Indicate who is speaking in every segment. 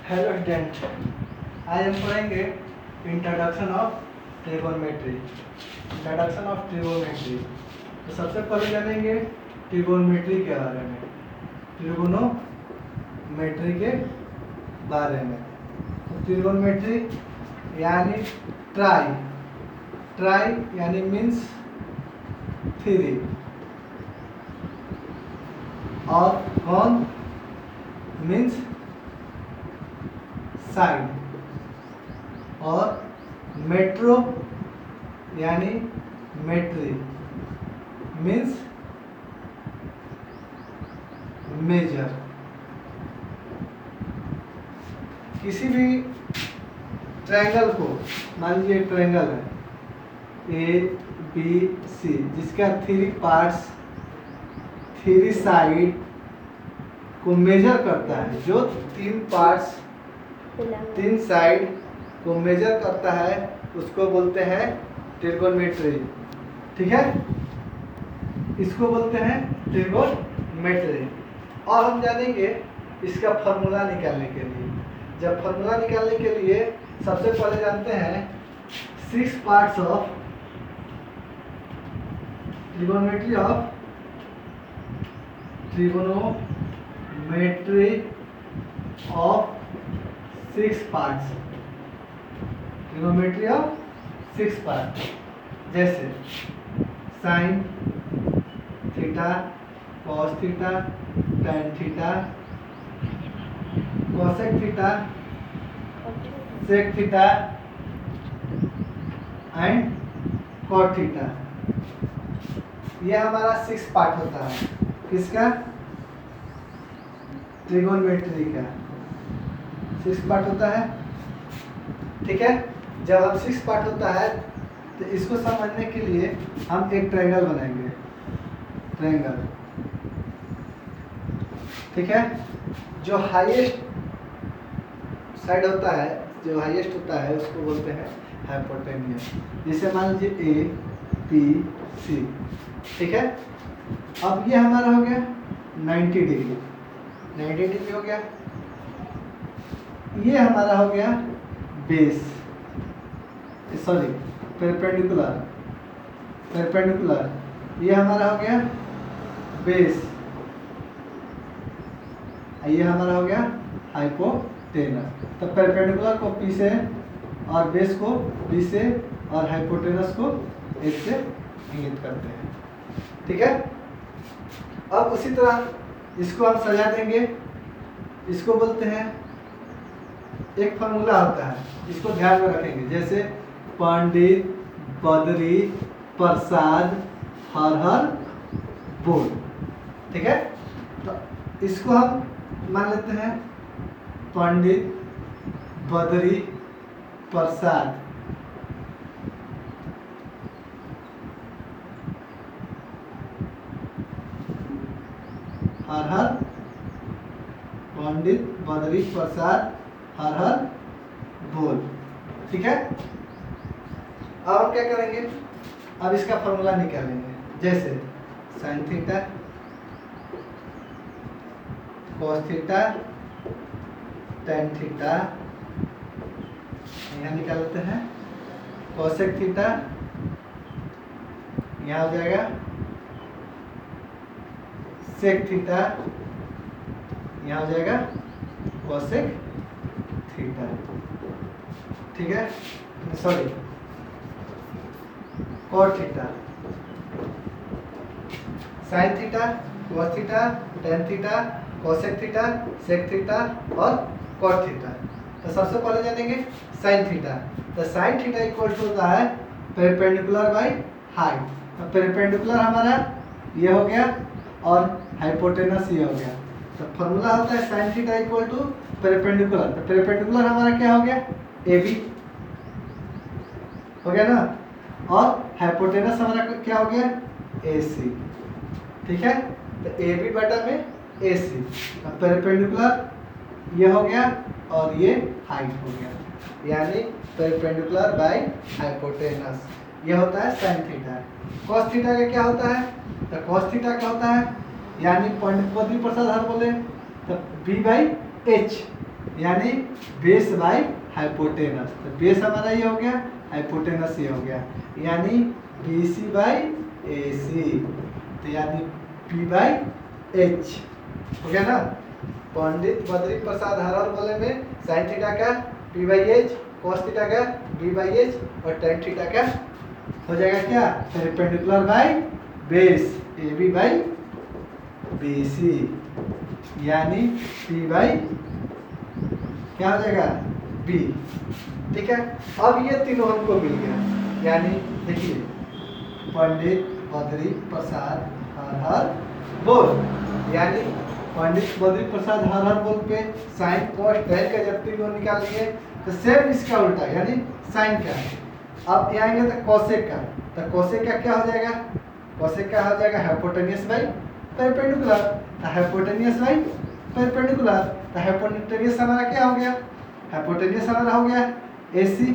Speaker 1: Hello student, आज हम पढ़ेंगे introduction of trigonometry. Introduction of trigonometry. तो सबसे पहले जानेंगे ट्रिगोनोमेट्री के बारे में, ट्रिगोनोमेट्री के बारे में। तो ट्रिगोनोमेट्री यानी ट्राई, ट्राई यानी मीन्स थ्री, और कौन मीन्स साइड, और मेट्रो यानी मेट्री मीन्स मेजर। किसी भी ट्रायंगल को, मान लीजिए ट्रायंगल है ए बी सी, जिसका थ्री पार्ट्स थ्री साइड को मेजर करता है, जो तीन पार्ट्स तीन साइड को मेजर करता है, उसको बोलते हैं ट्रिगोनोमेट्री। ठीक है, इसको बोलते हैं ट्रिगोनोमेट्री। और हम जानेंगे इसका फॉर्मूला निकालने के लिए। जब फॉर्मूला निकालने के लिए सबसे पहले जानते हैं six parts of trigonometry of six parts, trigonometry of six part, जैसे sine theta, cos theta, tan theta, cosec theta, sec theta and cot theta. यह हमारा सिक्स पार्ट होता है। किसका? ट्रिगोनोमेट्री का सिक्स पार्ट होता है। ठीक है, जब हम सिक्स पार्ट होता है तो इसको समझने के लिए हम एक ट्रायंगल बनाएंगे, ट्रायंगल। ठीक है, जो हाईएस्ट साइड होता है, जो हाईएस्ट होता है, उसको बोलते हैं हाइपोटेन्यूस। जैसे मान लीजिए ए बी सी। ठीक है, अब ये हमारा हो गया 90 डिग्री, 90 डिग्री हो गया। ये हमारा हो गया बेस, सॉरी परपेंडिकुलर, परपेंडिकुलर। ये हमारा हो गया बेस, ये हमारा हो गया हाइपोटेनस। तो परपेंडिकुलर को पी से और बेस को बी से और हाइपोटेनस को एच से इंगित करते हैं। ठीक है, अब उसी तरह इसको हम सजा देंगे। इसको बोलते हैं, एक फॉर्मूला होता है, इसको ध्यान में रखेंगे, जैसे पंडित, बदरी, प्रसाद, हर हर बोल। ठीक है, तो इसको हम मान लेते हैं पंडित, बदरी, प्रसाद। हर हर पंडित, बदरी, प्रसाद, हर हर बोल। ठीक है, अब हम क्या करेंगे, अब इसका फॉर्मूला निकालेंगे। जैसे sine theta, cos theta, tan theta, यहाँ निकाल लेते हैं। कोसेक थीटा यहाँ हो जाएगा, सेक थीटा यहाँ हो जाएगा कोसेक थीटा। ठीक है, sorry cot theta, sine theta, cos theta, tan theta, cosec theta, sec theta और कॉट थीटा। तो सबसे पहले जानेंगे साइन थीटा। तो साइन थीटा इक्वल टू होता है परपेंडिकुलर बाई हाइट। तो परपेंडिकुलर हमारा ये हो गया और हाइपोटेनस ये हो गया। तो फॉर्मूला होता है sine theta equal to perpendicular. तो परपेंडिकुलर हमारा क्या हो गया, ए बी हो गया ना, और हाइपोटेनस हमारा क्या हो गया, ए सी। ठीक है, तो ए बी बटा में ए सी। परपेंडिकुलर ये हो गया और ये हाइट हो गया, यानी परपेंडिकुलर बाय हाइपोटेनस। ये होता है साइन थीटा। कॉस थीटा का क्या होता है, तो कॉस थीटा क्या होता है, यानी पंडित बद्री प्रसाद हर बोले तो बी बाई एच, यानी बेस बाई हाइपोटेनस। तो बेस हमारा ये हो गया, हाइपोटेनस ये हो गया, यानी बी सी बाई ए सी, तो यानी पी बाई एच हो गया ना। पंडित बद्री प्रसाद हर बोले में साइन थीटा का P by H, cos theta का बी बाई एच और टेन थीटा का हो जाएगा क्या, perpendicular by base A B by B C, यानी पी बाई क्या हो जाएगा बी। ठीक है, अब ये तीनों हमको मिल गया, यानी देखिए पंडित बद्री प्रसाद हर बोल, यानी पंडित बद्री प्रसाद हर बोल पे साइन कॉस टेन का जब तीनों निकाल लिए तो सेम इसका उल्टा यानी साइन का। अब यहाँ आएंगे तो कोसेक का, तो कोसेक का क्या हो जाएगा, कोसेक का हो जाएगा हाइपोटेनियस बाई परपेंडिकुलर, तो हाइपोटेनियस बाई परपेंडिकुलर, तो हाइपोटेनियस हमारा क्या हो गया, हाइपोटेनियस हमारा हो गया AC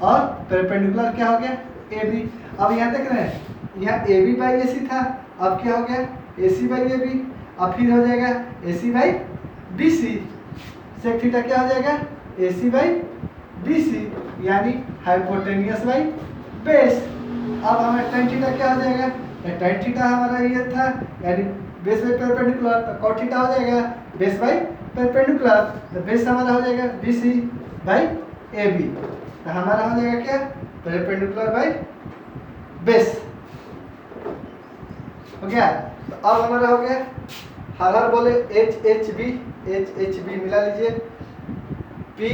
Speaker 1: और परपेंडिकुलर क्या हो गया AB। अब यहाँ देख रहे हैं, यहाँ AB बाई AC था, अब क्या हो गया AC बाई AB, अब फिर हो जाएगा AC by BC, sec theta क्या हो जाएगा AC बाई BC, यानी हाइपोटेनियस बाई बेस। अब हमारा टेन थीटा क्या हो जाएगा, टेन थीटा हमारा ये था, यानी बेस बाई परपेंडिकुलर, तो कॉट थीटा हो जाएगा बेस बाई परपेंडिकुलर, तो बेस हमारा हो जाएगा BC बाई AB, तो हमारा हो जाएगा क्या परपेंडिकुलर बाई बेस हो गया। तो अब हमारा हो गया हर बोले HHB मिला लीजिए, PB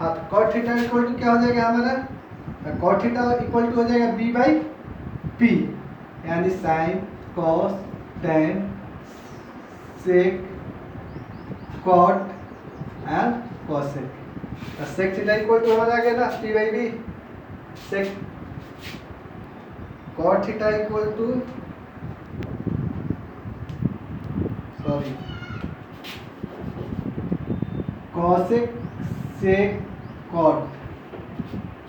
Speaker 1: हाँ, तो कॉट थीटा इक्वल टू क्या हो जाएगा हमारा, कॉट थीटा इक्वल टू हो जाएगा B बाई P, यानी sine cos tan sec cot and cosec, तो सेक थीटा इक्वल टू हमारा आ गया ना P by B, sec cot theta equal to sorry cosec sec cot,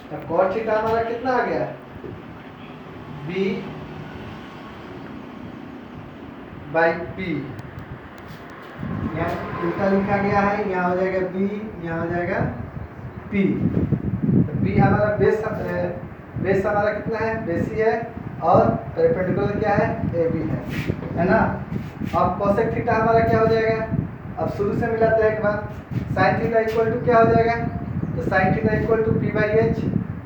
Speaker 1: तो कॉट थीटा हमारा कितना आ गया B बाई P, यहाँ उल्टा लिखा गया है, यहाँ हो जाएगा B, यहाँ हो जाएगा P, तो B हमारा बेस हमारा कितना है बेसी है और परपेंडिकुलर क्या है AB है ना। अब कोसेक थीटा हमारा क्या हो जाएगा, अब शुरू से मिलाते हैं एक बार, साइन थीटा इक्वल टू क्या हो जाएगा, तो sine theta equal to P by H,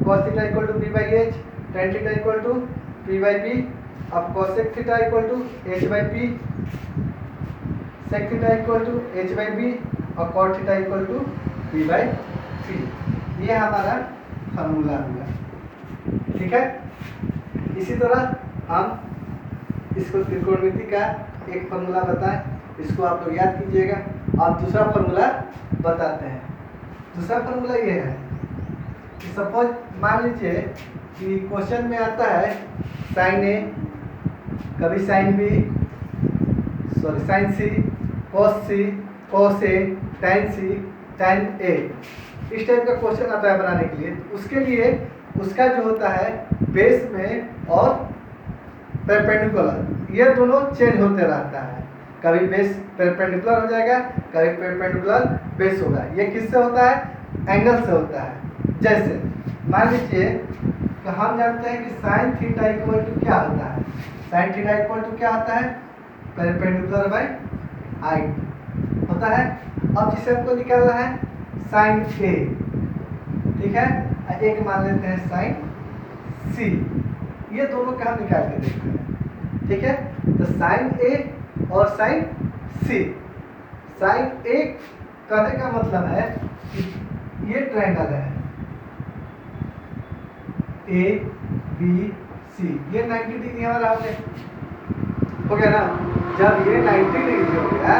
Speaker 1: cos theta equal to B by H, tan theta equal to P by B, अब cosec theta equal to H by P, sec theta equal to H by B और cot theta equal to P by C, ये हमारा formula हुआ। ठीक है, इसी तरह हम इसको त्रिकोणमिति का एक फार्मूला बताएं, इसको आप लोग याद कीजिएगा। आप दूसरा फार्मूला बताते हैं। दूसरा फार्मूला ये है कि सपोज मान लीजिए कि क्वेश्चन में आता है साइन ए, कभी sine B, sorry sine C, cos A, tan C, tan ए, इस टाइप का क्वेश्चन आता है बनाने के लिए। उसके लिए उसका जो होता है बेस में और परपेंडिकुलर ये दोनों चेंज होते रहता है, कभी बेस परपेंडिकुलर हो जाएगा, कभी परपेंडिकुलर बेस होगा। ये किससे होता है, एंगल से होता है। जैसे मान लीजिए कि हम जानते हैं कि साइन थीटा इक्वल टू क्या होता है, साइन थीटा इक्वल टू क्या होता है परपेंडिकुलर बाई हाइट होता है। अब जिसे हमको निकालना है साइन ए, ठीक है, एक मान लेते हैं साइन सी, ये दोनों का हम निकाल के देखते हैं। ठीक है, तो साइन ए और साइन सी, साइन ए कहने का मतलब है कि ये ट्रायंगल है ए बी सी, ये 90 डिग्री हमारा हो गया ना। जब ये 90 डिग्री हो गया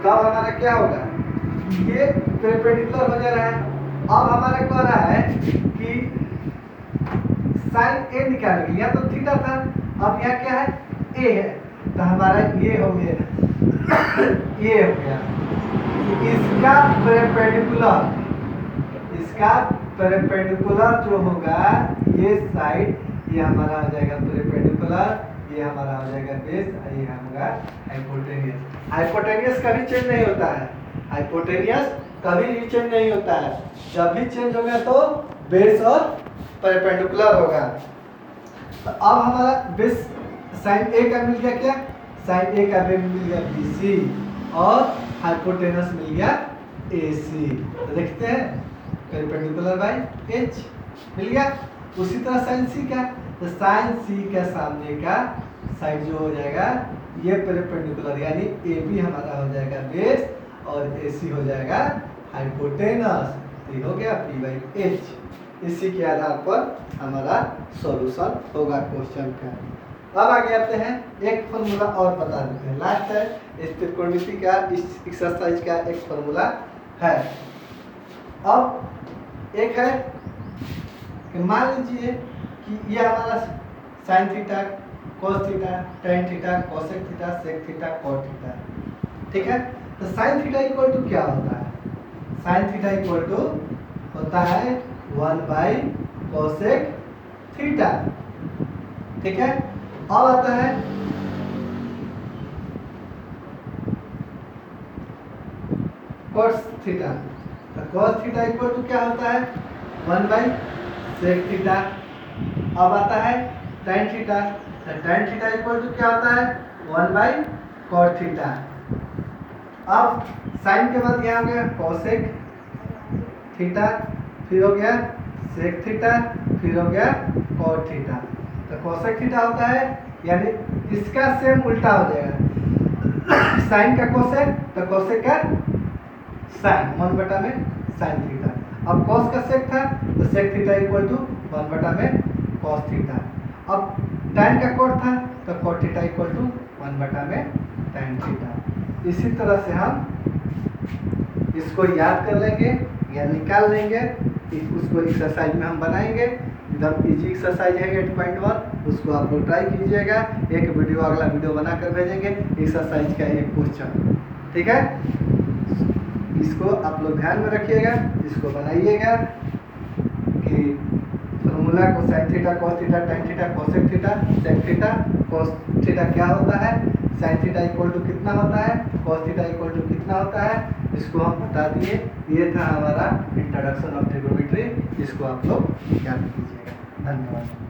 Speaker 1: तब हमारा क्या होगा, ये परपेंडिकुलर हो जा रहा है। अब हमारा कह रहा है कि साइन ए निकालेंगे, यहाँ तो थीटा था, अब यहाँ क्या है ए है, तो हमारा ये हो गया ये हो गया। कि इसका पेरिपेंडिकुलर जो होगा, ये साइड, ये हमारा हो जाएगा पेरिपेंडिकुलर, ये हमारा हो जाएगा बेस, ये होगा हाइपोटेनियस। हाइपोटेनियस कभी चेंज नहीं होता है, हाइपोटेनियस कभी भी चेंज नहीं होता है। जब भी चेंज होगा तो बेस और पेरिपेंडिकुलर होगा। तो अब हमारा बेस साइन ए का मिल गया, क्या साइन ए का बेस मिल गया BC और हाइपोटेनस मिल गया AC। तो देखते हैं पेरिपेंडिकुलर बाय H मिल गया। उसी तरह साइन C का, तो साइन C का सामने का साइड जो हो जाएगा ये पेरिपेंडिकुलर, यानी AB हमारा हो जाएगा बेस और AC हो जाएगा हाइपोटेनस। ये हो गया P/H। इसी के आधार पर हमारा सॉल्यूशन होगा क्वेश्चन का। अब आगे आते हैं, एक फॉर्मूला और बता देते हैं, लास्ट है इस त्रिकोणमिति का, इस एक्सरसाइज का एक फॉर्मूला है। अब एक है कि मान लीजिए कि ये हमारा sine theta, cos theta, tan theta, cosec theta, sec theta, cot theta, ठीक है। तो साइन थीटा इक्वल टू क्या होता है? साइन थीटा इक्वल टू होता है 1/कोसेक थीटा, ठीक है। अब आता है कोस थीटा, तो कोस थीटा इक्वल टू क्या होता है? 1/सेक थीटा। अब आता है टेन थीटा, तो टेन थीटा इक्वल टू क्या होता है? 1/कॉट थीटा। अब साइन के बाद यहाँ हो गया कोसेक थीटा, फिर हो गया सेक थीटा, फिर हो गया कॉट थीटा। तो कोसेक थीटा होता है, यानी इसका सेम उल्टा हो जाएगा, साइन का कोसेक तो कोसेक का साइन, 1 में साइन थीटा। अब कॉस का सेक था तो सेक थीटा इक्वल टू 1 में कॉस थीटा। अब tan का कोट था तो कोट थीटा इक्वल टू 1 में tan थीटा। इसी तरह से हम इसको याद कर लेंगे या निकाल लेंगे, उसको एक्सरसाइज में हम बनाएंगे। एकदम इजी एक्सरसाइज है 8.1, उसको आप लोग ट्राई कीजिएगा। एक वीडियो अगला वीडियो बनाकर भेजेंगे एक्सरसाइज का एक क्वेश्चन, ठीक है। इसको आप लोग ध्यान में रखिएगा, इसको बनाइएगा कि फॉर्मूला को sine theta, cos theta, tan theta, cosec theta, sec theta, cos theta क्या होता है, साइन थीटा इक्वल टू कितना होता है, कॉस थीटा इक्वल टू कितना होता है, इसको हम बता दिए। ये था हमारा इंट्रोडक्शन ऑफ ट्रिग्नोमेट्री, इसको आप लोग याद कीजिएगा। धन्यवाद।